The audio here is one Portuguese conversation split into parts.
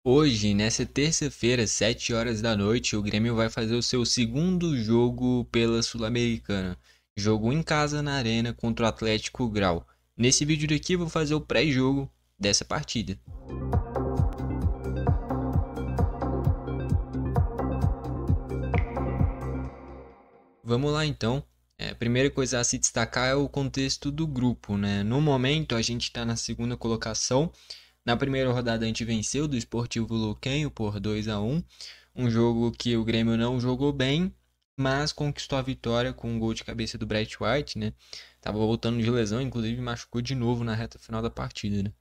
Hoje, nessa terça-feira, 7 horas da noite, o Grêmio vai fazer o seu segundo jogo pela Sul-Americana. Jogo em casa na Arena contra o Atlético Grau. Nesse vídeo daqui eu vou fazer o pré-jogo dessa partida. Vamos lá então. A primeira coisa a se destacar é o contexto do grupo, né? No momento a gente está na segunda colocação. Na primeira rodada a gente venceu do Sportivo Luquenho por 2-1. Um jogo que o Grêmio não jogou bem, mas conquistou a vitória com um gol de cabeça do Bright White, né? Tava voltando de lesão, inclusive machucou de novo na reta final da partida, né?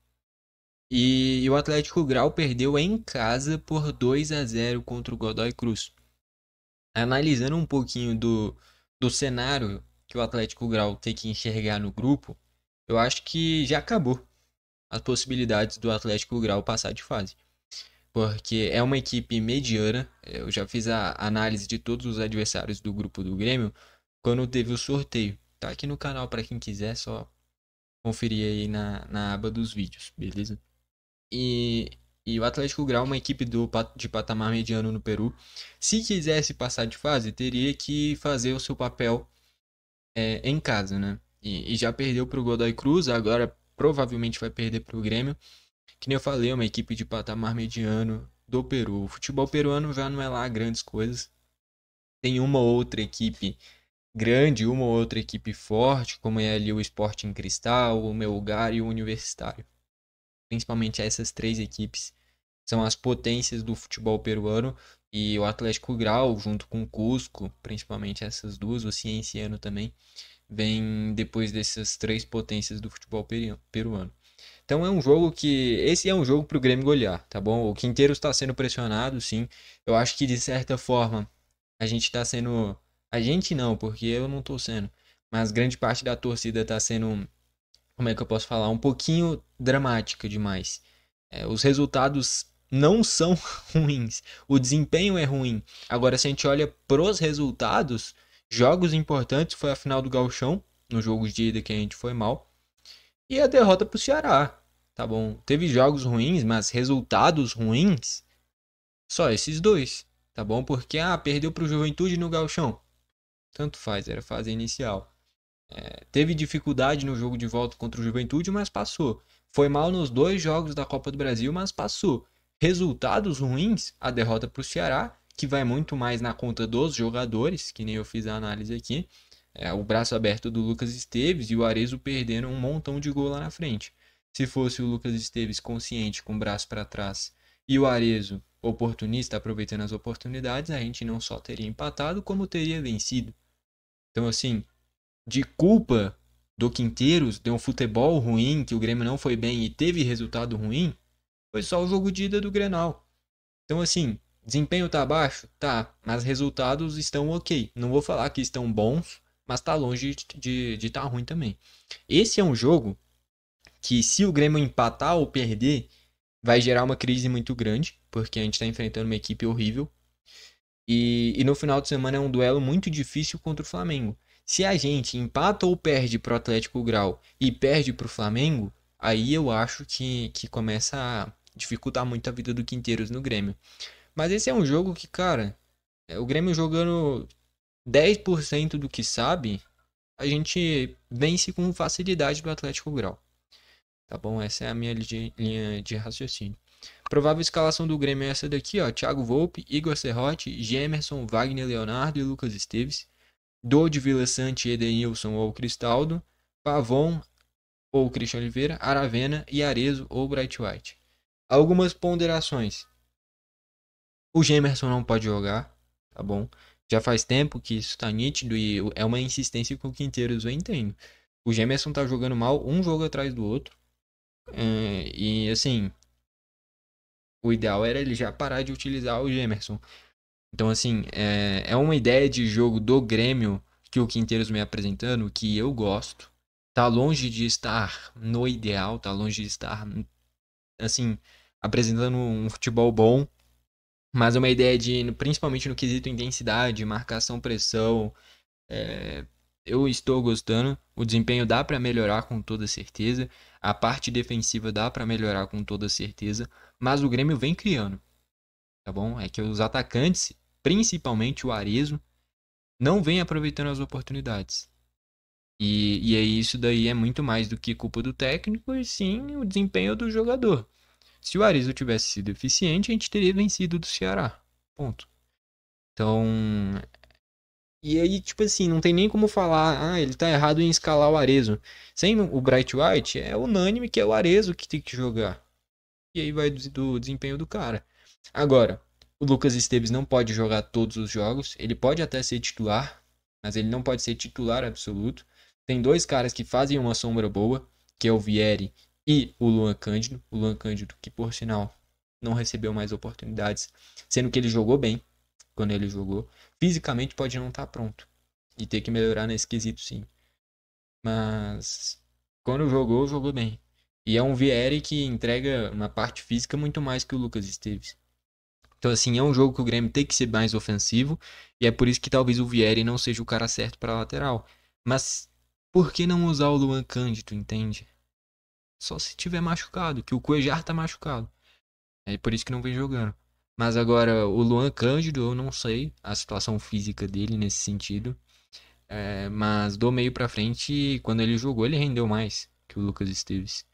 E o Atlético Grau perdeu em casa por 2-0 contra o Godoy Cruz. Analisando um pouquinho do cenário que o Atlético Grau tem que enxergar no grupo, eu acho que já acabou as possibilidades do Atlético Grau passar de fase. Porque é uma equipe mediana. Eu já fiz a análise de todos os adversários do grupo do Grêmio quando teve o sorteio. Tá aqui no canal para quem quiser, só conferir aí na aba dos vídeos, beleza? E, e o Atlético Grau é uma equipe de patamar mediano no Peru. Se quisesse passar de fase, teria que fazer o seu papel em casa, né? E já perdeu para o Godoy Cruz, agora provavelmente vai perder para o Grêmio. Que nem eu falei, é uma equipe de patamar mediano do Peru. O futebol peruano já não é lá grandes coisas. Tem uma ou outra equipe grande, uma ou outra equipe forte, como é ali o Sporting Cristal, o Melgar e o Universitário. Principalmente essas três equipes são as potências do futebol peruano, e o Atlético Grau, junto com o Cusco, principalmente essas duas, o Cienciano também, vem depois dessas três potências do futebol peruano. Então é um jogo que. Esse é um jogo pro Grêmio golear, tá bom? O Quinteiros está sendo pressionado, sim. Eu acho que de certa forma a gente tá sendo. A gente não, porque eu não tô sendo. Mas grande parte da torcida tá sendo. Como é que eu posso falar? Um pouquinho dramática demais. Os resultados não são ruins. O desempenho é ruim. Agora, se a gente olha pros resultados, jogos importantes foi a final do Gauchão, no jogo de ida que a gente foi mal. E a derrota pro Ceará, tá bom? Teve jogos ruins, mas resultados ruins, só esses dois, tá bom? Porque, perdeu pro Juventude no Gauchão. Tanto faz, era fase inicial. Teve dificuldade no jogo de volta contra o Juventude, mas passou. Foi mal nos dois jogos da Copa do Brasil, mas passou. Resultados ruins, a derrota pro Ceará, que vai muito mais na conta dos jogadores, que nem eu fiz a análise aqui. O braço aberto do Lucas Esteves e o Arezzo perdendo um montão de gol lá na frente. Se fosse o Lucas Esteves consciente com o braço para trás e o Arezzo oportunista aproveitando as oportunidades, a gente não só teria empatado, como teria vencido. Então, assim, de culpa do Quinteiros, de um futebol ruim, que o Grêmio não foi bem e teve resultado ruim, foi só o jogo de ida do Grenal. Então, assim, desempenho tá baixo? Tá, mas resultados estão ok. Não vou falar que estão bons, mas tá longe de tá ruim também. Esse é um jogo que, se o Grêmio empatar ou perder, vai gerar uma crise muito grande, porque a gente tá enfrentando uma equipe horrível. E no final de semana é um duelo muito difícil contra o Flamengo. Se a gente empata ou perde pro Atlético Grau e perde pro Flamengo, aí eu acho que começa a dificultar muito a vida do Quinteiros no Grêmio. Mas esse é um jogo que, cara, o Grêmio jogando 10% do que sabe, a gente vence com facilidade do Atlético Grau. Tá bom? Essa é a minha linha de raciocínio. Provável escalação do Grêmio é essa daqui, ó. Thiago Volpe, Igor Serrote, Gemerson, Wagner Leonardo e Lucas Esteves. Dodi, Vila Sante, Edenilson ou Cristaldo. Pavon ou Christian Oliveira. Aravena e Arezzo ou Bright White. Algumas ponderações. O Gemerson não pode jogar, tá bom? Já faz tempo que isso tá nítido e é uma insistência que o Quinteiros vem tendo. O Gemerson tá jogando mal um jogo atrás do outro. E assim, o ideal era ele já parar de utilizar o Gemerson. Então, assim, é uma ideia de jogo do Grêmio que o Quinteiros me apresentando que eu gosto. Tá longe de estar no ideal, tá longe de estar, assim, apresentando um futebol bom. Mas é uma ideia de, principalmente no quesito intensidade, marcação, pressão. é, eu estou gostando. O desempenho dá para melhorar com toda certeza. A parte defensiva dá para melhorar com toda certeza, mas o Grêmio vem criando, tá bom? É que os atacantes, principalmente o Arezzo, não vem aproveitando as oportunidades. E aí isso daí é muito mais do que culpa do técnico e sim o desempenho do jogador. Se o Arezzo tivesse sido eficiente, a gente teria vencido do Ceará. Ponto. Então, e aí, tipo assim, não tem nem como falar, ele tá errado em escalar o Arezzo. Sem o Bright White, é unânime que é o Arezzo que tem que jogar. E aí vai do desempenho do cara. Agora, o Lucas Esteves não pode jogar todos os jogos. Ele pode até ser titular, mas ele não pode ser titular absoluto. Tem dois caras que fazem uma sombra boa, que é o Vieri e o Luan Cândido. O Luan Cândido, que por sinal não recebeu mais oportunidades, sendo que ele jogou bem quando ele jogou. Fisicamente pode não estar pronto e ter que melhorar nesse quesito, sim. Mas quando jogou, jogou bem. E é um Vieri que entrega uma parte física muito mais que o Lucas Esteves. Então, assim, é um jogo que o Grêmio tem que ser mais ofensivo. E é por isso que talvez o Vieri não seja o cara certo para lateral. Mas por que não usar o Luan Cândido, entende? Só se tiver machucado, que o Cuejar tá machucado. É por isso que não vem jogando. Mas agora, o Luan Cândido, eu não sei a situação física dele nesse sentido. Mas do meio pra frente, quando ele jogou, ele rendeu mais que o Lucas Esteves.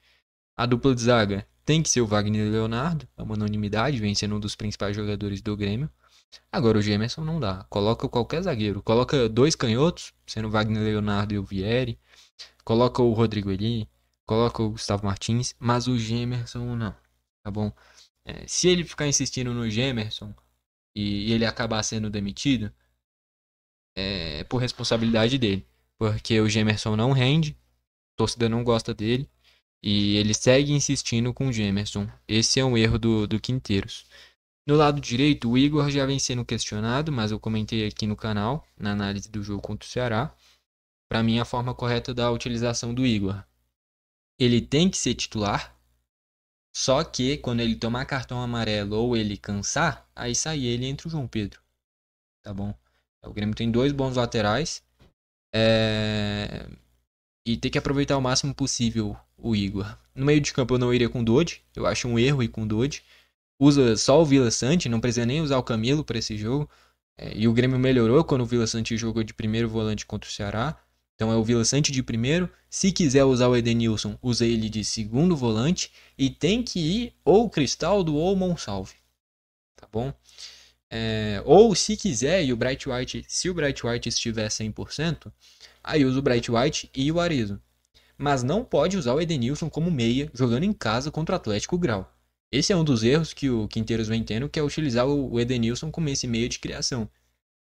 A dupla de zaga tem que ser o Wagner Leonardo, é uma unanimidade, vem sendo um dos principais jogadores do Grêmio. Agora o Gemerson não dá. Coloca qualquer zagueiro. Coloca dois canhotos, sendo o Wagner Leonardo e o Vieri. Coloca o Rodrigo Eli. Coloca o Gustavo Martins. Mas o Gemerson não. Tá bom? Se ele ficar insistindo no Gemerson e ele acabar sendo demitido, é por responsabilidade dele. Porque o Gemerson não rende, a torcida não gosta dele. E ele segue insistindo com o Gemerson. Esse é um erro do Quinteiros. No lado direito, o Igor já vem sendo questionado, mas eu comentei aqui no canal, na análise do jogo contra o Ceará. Para mim, a forma correta da utilização do Igor. Ele tem que ser titular, só que quando ele tomar cartão amarelo ou ele cansar, aí sai ele entre o João Pedro. Tá bom? O Grêmio tem dois bons laterais. E tem que aproveitar o máximo possível o Igor. No meio de campo eu não iria com o Dodge. Eu acho um erro ir com o Dodge. Usa só o Vila Sante, não precisa nem usar o Camilo para esse jogo. E o Grêmio melhorou quando o Vila Sante jogou de primeiro volante contra o Ceará. Então é o Vila Sante de primeiro. Se quiser usar o Edenilson, usa ele de segundo volante. E tem que ir ou o Cristaldo ou o Monsalve. Tá bom? Ou se quiser, e o Bright White, se o Bright White estiver 100%, aí usa o Bright White e o Arezzo. Mas não pode usar o Edenilson como meia jogando em casa contra o Atlético Grau. Esse é um dos erros que o Quinteiros vem tendo, que é utilizar o Edenilson como esse meia de criação.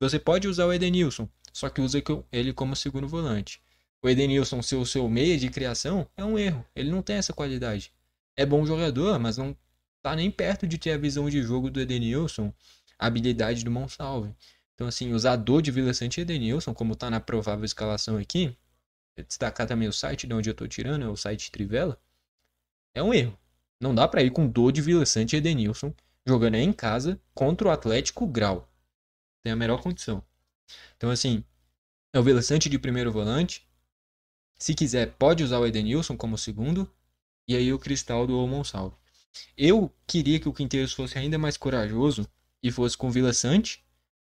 Você pode usar o Edenilson, só que usa ele como segundo volante. O Edenilson ser o seu meia de criação é um erro. Ele não tem essa qualidade. É bom jogador, mas não tá nem perto de ter a visão de jogo do Edenilson, a habilidade do Monsalve. Então, assim, usar de Vila Sante e Edenilson, como tá na provável escalação aqui, destacar também o site de onde eu tô tirando, é o site Trivela, é um erro. Não dá para ir com de Vila Sante e Edenilson jogando em casa contra o Atlético Grau. Tem a melhor condição. Então, assim, é o Vila Sante de primeiro volante. Se quiser, pode usar o Edenilson como segundo. E aí o Cristaldo ou o Monsalve. Eu queria que o Quinteiros fosse ainda mais corajoso e fosse com o Vila Sante,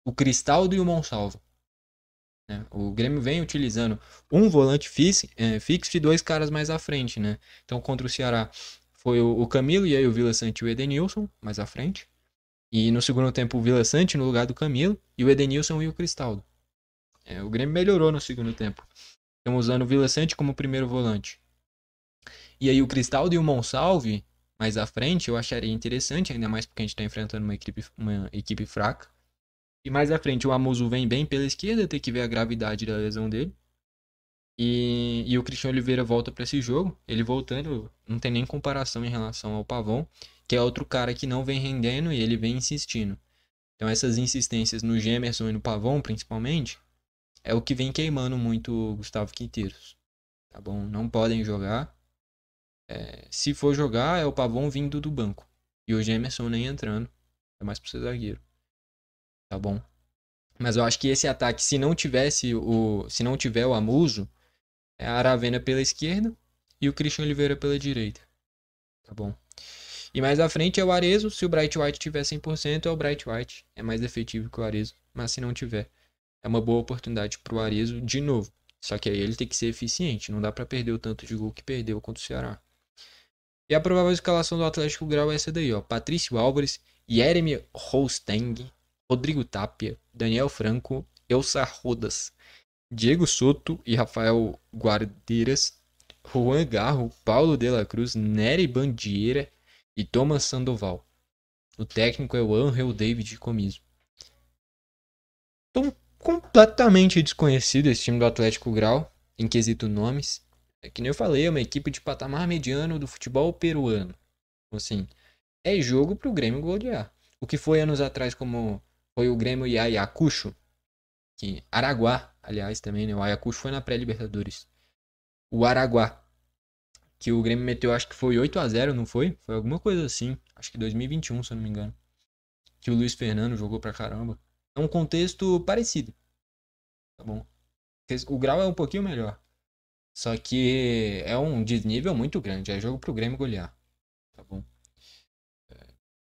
o Cristaldo e o Monsalve. O Grêmio vem utilizando um volante fixo e dois caras mais à frente, né? Então contra o Ceará foi o Camilo e aí o Vila Sante e o Edenilson mais à frente. E no segundo tempo o Vila Sante no lugar do Camilo e o Edenilson e o Cristaldo. O Grêmio melhorou no segundo tempo. Estamos usando o Vila Sante como primeiro volante. E aí o Cristaldo e o Monsalve mais à frente eu acharia interessante, ainda mais porque a gente está enfrentando uma equipe fraca. E mais à frente o Amuso vem bem pela esquerda, tem que ver a gravidade da lesão dele. E o Cristian Oliveira volta para esse jogo. Ele voltando, não tem nem comparação em relação ao Pavão, que é outro cara que não vem rendendo e ele vem insistindo. Então essas insistências no Gemerson e no Pavão, principalmente, é o que vem queimando muito o Gustavo Quinteiros. Tá bom? Não podem jogar. Se for jogar, é o Pavão vindo do banco. E o Gemerson nem entrando. É mais pro ser zagueiro. Tá bom? Mas eu acho que esse ataque, se não tiver o Amuso, é a Aravena pela esquerda e o Christian Oliveira pela direita. Tá bom? E mais à frente é o Arezzo. Se o Bright White tiver 100%, é o Bright White. É mais efetivo que o Arezzo. Mas se não tiver, é uma boa oportunidade pro Arezzo de novo. Só que aí ele tem que ser eficiente. Não dá pra perder o tanto de gol que perdeu contra o Ceará. E a provável escalação do Atlético Grau é essa daí, ó. Patrício Álvares, Jeremy Holsteng, Rodrigo Tapia, Daniel Franco, Elsa Rodas, Diego Soto e Rafael Guardeiras, Juan Garro, Paulo de la Cruz, Nery Bandiera e Thomas Sandoval. O técnico é o Angel David Comiso. Então, completamente desconhecido esse time do Atlético Grau, em quesito nomes. É que nem eu falei, é uma equipe de patamar mediano do futebol peruano. Assim, é jogo pro Grêmio golear. O que foi anos atrás como foi o Grêmio e Ayacucho, que Araguá, aliás, também, né? O Ayacucho foi na pré-Libertadores. O Araguá, que o Grêmio meteu, acho que foi 8-0, não foi? Foi alguma coisa assim. Acho que 2021, se eu não me engano. Que o Luiz Fernando jogou pra caramba. É um contexto parecido, tá bom? O grau é um pouquinho melhor. Só que é um desnível muito grande. É jogo pro Grêmio golear, tá bom?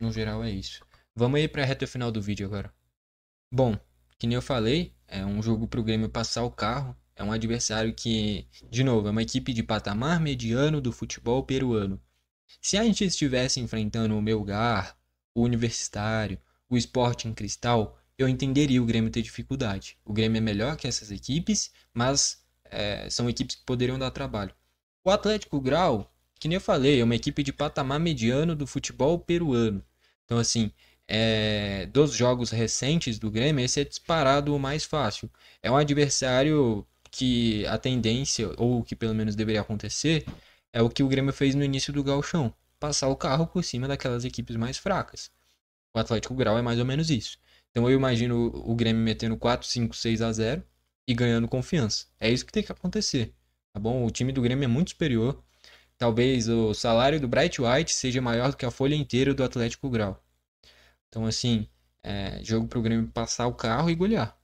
No geral é isso. Vamos aí pra reta final do vídeo agora. Bom, que nem eu falei, é um jogo pro Grêmio passar o carro. É um adversário que, de novo, é uma equipe de patamar mediano do futebol peruano. Se a gente estivesse enfrentando o Melgar, o Universitário, o Sporting Cristal, eu entenderia o Grêmio ter dificuldade. O Grêmio é melhor que essas equipes, mas são equipes que poderiam dar trabalho. O Atlético Grau, que nem eu falei, é uma equipe de patamar mediano do futebol peruano. Então, assim, dos jogos recentes do Grêmio, esse é disparado o mais fácil. É um adversário que a tendência, ou o que pelo menos deveria acontecer, é o que o Grêmio fez no início do Gauchão. Passar o carro por cima daquelas equipes mais fracas. O Atlético Grau é mais ou menos isso. Então eu imagino o Grêmio metendo 4, 5, 6-0 e ganhando confiança. É isso que tem que acontecer. Tá bom? O time do Grêmio é muito superior. Talvez o salário do Bright White seja maior do que a folha inteira do Atlético Grau. Então, assim, jogo pro Grêmio passar o carro e golear.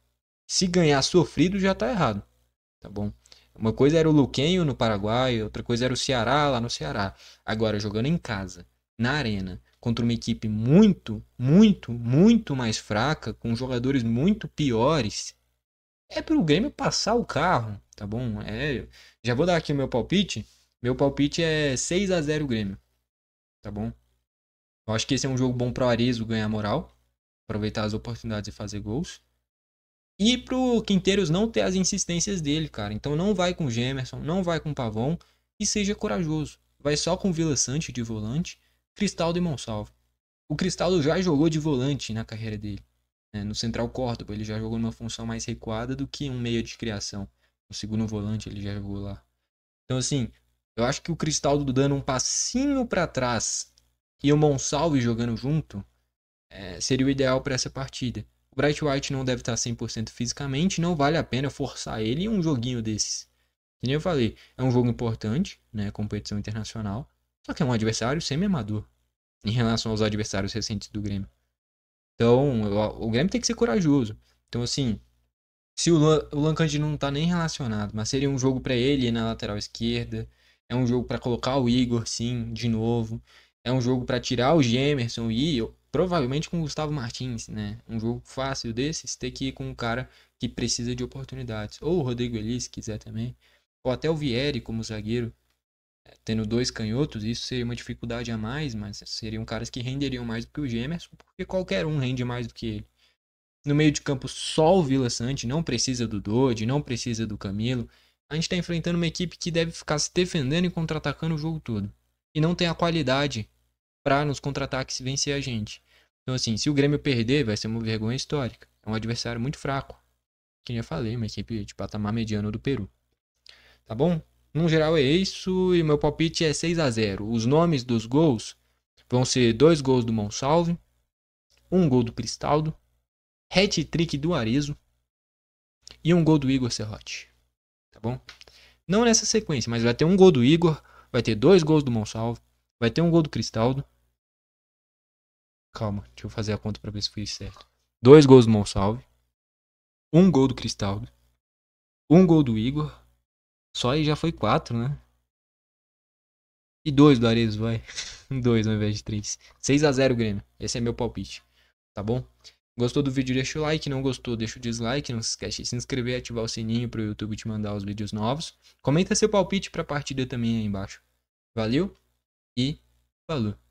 Se ganhar sofrido, já tá errado. Tá bom? Uma coisa era o Luquenho no Paraguai, outra coisa era o Ceará lá no Ceará. Agora, jogando em casa, na arena, contra uma equipe muito, muito, muito mais fraca, com jogadores muito piores, é pro Grêmio passar o carro, tá bom? Já vou dar aqui o meu palpite. Meu palpite é 6-0 Grêmio, tá bom? Eu acho que esse é um jogo bom pro Arezzo ganhar moral, aproveitar as oportunidades e fazer gols. E pro Quinteiros não ter as insistências dele, cara. Então não vai com o Gemerson, não vai com o Pavon e seja corajoso. Vai só com o Vila Sante de volante, Cristaldo e Monsalvo. O Cristaldo já jogou de volante na carreira dele. Né? No Central Córdoba ele já jogou numa função mais recuada do que um meia de criação. No segundo volante ele já jogou lá. Então assim, eu acho que o Cristaldo dando um passinho para trás e o Monsalve jogando junto seria o ideal para essa partida. O Bright White não deve estar 100% fisicamente, não vale a pena forçar ele em um joguinho desses. Que nem eu falei, é um jogo importante, né, competição internacional, só que é um adversário semi-amador em relação aos adversários recentes do Grêmio. Então, o Grêmio tem que ser corajoso. Então, assim, se o Lancandi não tá nem relacionado, mas seria um jogo para ele ir na lateral esquerda, é um jogo para colocar o Igor, sim, de novo. É um jogo para tirar o Gemerson e provavelmente com o Gustavo Martins, né? Um jogo fácil desses, ter que ir com um cara que precisa de oportunidades. Ou o Rodrigo Elis, se quiser também. Ou até o Vieri como zagueiro, tendo dois canhotos, isso seria uma dificuldade a mais, mas seriam caras que renderiam mais do que o Gemerson, porque qualquer um rende mais do que ele. No meio de campo, só o Vila Sante, não precisa do Dodi, não precisa do Camilo. A gente está enfrentando uma equipe que deve ficar se defendendo e contra-atacando o jogo todo. E não tem a qualidade para nos contra-ataques vencer a gente. Então, assim, se o Grêmio perder, vai ser uma vergonha histórica. É um adversário muito fraco. Que já falei, uma equipe de patamar mediano do Peru. Tá bom? No geral é isso e meu palpite é 6-0. Os nomes dos gols vão ser 2 gols do Monsalve, 1 gol do Cristaldo, hat-trick do Arezzo e 1 gol do Igor Serrote. Tá bom? Não nessa sequência, mas vai ter 1 gol do Igor, vai ter 2 gols do Monsalve, vai ter 1 gol do Cristaldo. Calma, deixa eu fazer a conta pra ver se foi certo. 2 gols do Monsalve, 1 gol do Cristaldo, 1 gol do Igor. Só aí já foi 4, né? E 2 do Arezzo, vai. 2 ao invés de 3. 6-0 Grêmio. Esse é meu palpite. Tá bom? Gostou do vídeo, deixa o like. Não gostou, deixa o dislike. Não se esquece de se inscrever e ativar o sininho pro YouTube te mandar os vídeos novos. Comenta seu palpite pra partida também aí embaixo. Valeu e falou!